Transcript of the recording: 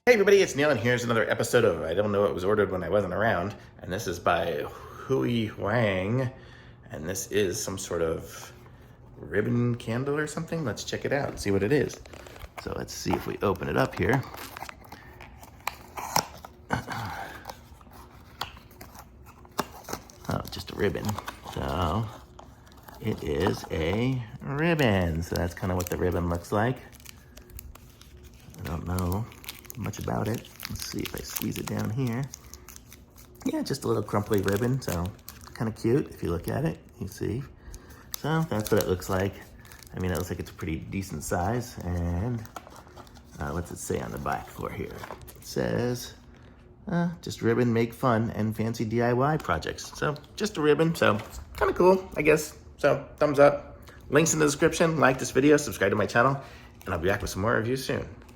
Hey everybody, it's Neil, and here's another episode of I Don't Know What Was Ordered When I Wasn't Around, and this is by HuiHuang, and this is some sort of ribbon candle or something. Let's check it out and see what it is. So let's see if we open it up here. Oh, just a ribbon. So it is a ribbon. So that's kind of what the ribbon looks like. I don't know much about it. Let's see if I squeeze it down here. Yeah, just a little crumply ribbon, so kind of cute if you look at it, you see. So that's what it looks like. I mean, it looks like it's a pretty decent size. And what's it say on the back for here? It says, just ribbon, make fun, and fancy DIY projects. So just a ribbon, so kind of cool, I guess. So thumbs up. Links in the description. Like this video, subscribe to my channel, and I'll be back with some more reviews soon.